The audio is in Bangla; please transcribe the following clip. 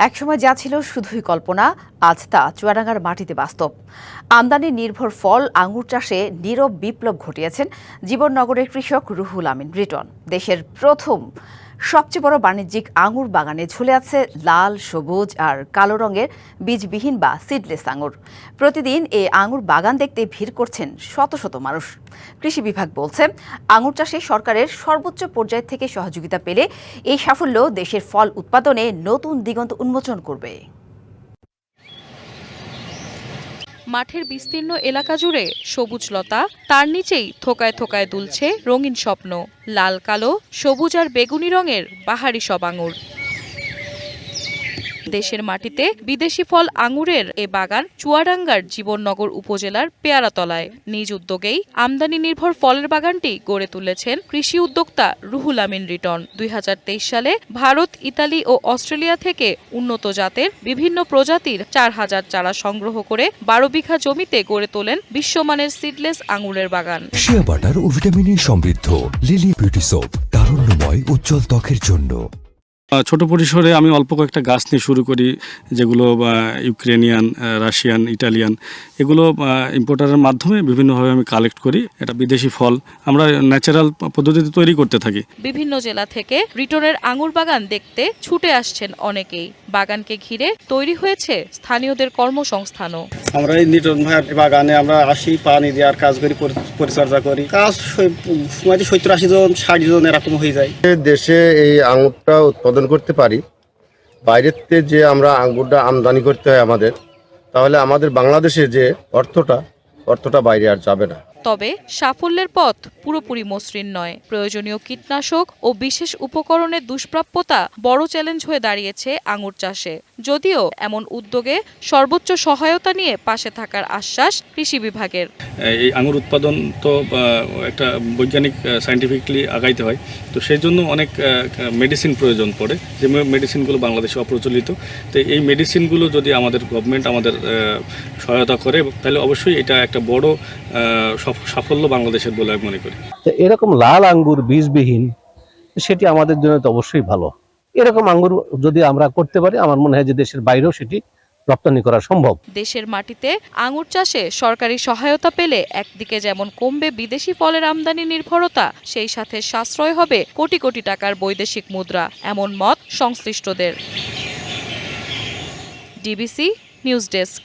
একসময় যা ছিল শুধুই কল্পনা, আজ তা চুয়াডাঙ্গার মাটিতে বাস্তব। আমদানি নির্ভর ফল আঙুর চাষে নীরব বিপ্লব ঘটিয়েছেন জীবননগরের কৃষক রুহুল আমিন রিটন। দেশের প্রথম সবচেয়ে বড় বাণিজ্যিক আঙুর বাগানে ঝুলে আছে লাল, সবুজ আর কালো রঙের বীজবিহীন বা সিডলেস আঙুর। প্রতিদিন এই আঙুর বাগান দেখতে ভিড় করছেন শত শত মানুষ। কৃষি বিভাগ বলছে, আঙুর চাষে সরকারের সর্বোচ্চ পর্যায় থেকে সহযোগিতা পেলে এই সাফল্য দেশের ফল উৎপাদনে নতুন দিগন্ত উন্মোচন করবে। মাঠের বিস্তীর্ণ এলাকা জুড়ে সবুজ লতা, তার নিচেই থোকায় থোকায় দুলছে রঙিন স্বপ্ন। লাল, কালো, সবুজ আর বেগুনি রঙের বাহারি সব আঙুর। দেশের মাটিতে বিদেশি ফল আঙুরের এ বাগান চুয়াডাঙ্গার জীবননগর উপজেলার পেয়ারাতলায়। নিজ উদ্যোগেই আমদানি নির্ভর ফলের বাগানটি গড়ে তুলেছেন কৃষি উদ্যোক্তা রুহুল আমিন রিটন। ২০২৩ সালে ভারত, ইতালি ও অস্ট্রেলিয়া থেকে উন্নত জাতের বিভিন্ন প্রজাতির ৪,০০০ চারা সংগ্রহ করে ১২ বিঘা জমিতে গড়ে তোলেন বিশ্বমানের সিডলেস আঙুরের বাগান। শিয়া বাটার ও ভিটামিনে সমৃদ্ধ লিলি বিউটি সোপ, তারুণ্যময় উজ্জ্বল ত্বকের জন্য। ছোট পরিসরে আমি অল্প কয়েকটা গাছ নিয়ে শুরু করি, যেগুলো ইউক্রেনিয়ান, রাশিয়ান, ইটালিয়ান, এগুলো ইম্পোর্টারের মাধ্যমে বিভিন্নভাবে আমি কালেক্ট করি। এটা বিদেশি ফল আমরা ন্যাচারাল পদ্ধতিতে তৈরি করতে থাকি। বিভিন্ন জেলা থেকে রিটনের আঙুর বাগান দেখতে ছুটে আসছেন অনেকেই। বাগানকে ঘিরে তৈরি হয়েছে স্থানীয়দের কর্মসংস্থানও। আমরা এই লিটন ভাইয়ের বাগানে আমরা আসি, পানি দেওয়ার কাজ করি, পরিচর্যা করি। কাজ 70-80 জন 60 জন এরকম হয়ে যায়। দেশে এই আঙুরটা উৎপাদন করতে পারি, বাইরের থেকে যে আমরা আঙ্গুরটা আমদানি করতে হয় আমাদের, তাহলে আমাদের বাংলাদেশে যে অর্থটা বাইরে আর যাবে না। তবে সাফল্যের পথ পুরোপুরি মসৃণ নয়। প্রয়োজনীয় কীটনাশক ও বিশেষ উপকরণের দুষ্প্রাপ্যতা বড় চ্যালেঞ্জ হয়ে দাঁড়িয়েছে আঙুর চাষে। যদিও এমন উদ্যোগে সর্বোচ্চ সহায়তা নিয়ে পাশে থাকার আশ্বাস কৃষি বিভাগের। এই আঙুর উৎপাদন তো একটা বৈজ্ঞানিক সায়েন্টিফিকলি আগাইতে হয়, তো সেই জন্য অনেক মেডিসিন প্রয়োজন পড়ে, যে মেডিসিনগুলো বাংলাদেশে অপ্রচলিত। তো এই মেডিসিনগুলো যদি আমাদের গভর্নমেন্ট আমাদের সহায়তা করে, তাহলে অবশ্যই এটা একটা বড় সাফল্য বাংলাদেশের বলে আমি মনে করি। এরকম লাল আঙ্গুর বীজবিহীন, সেটি আমাদের জন্য তো অবশ্যই ভালো। এরকম আঙ্গুর যদি আমরা করতে পারি, আমার মনে হয় যে দেশের বাইরেও সেটি রপ্তানি করা সম্ভব। দেশের মাটিতে আঙুর চাষে সরকারি সহায়তা পেলে একদিকে যেমন কমবে বিদেশি ফলের আমদানি নির্ভরতা, সেই সাথে সাশ্রয় হবে কোটি কোটি টাকার বৈদেশিক মুদ্রা, এমন মত সংশ্লিষ্টদের। DBC news desk.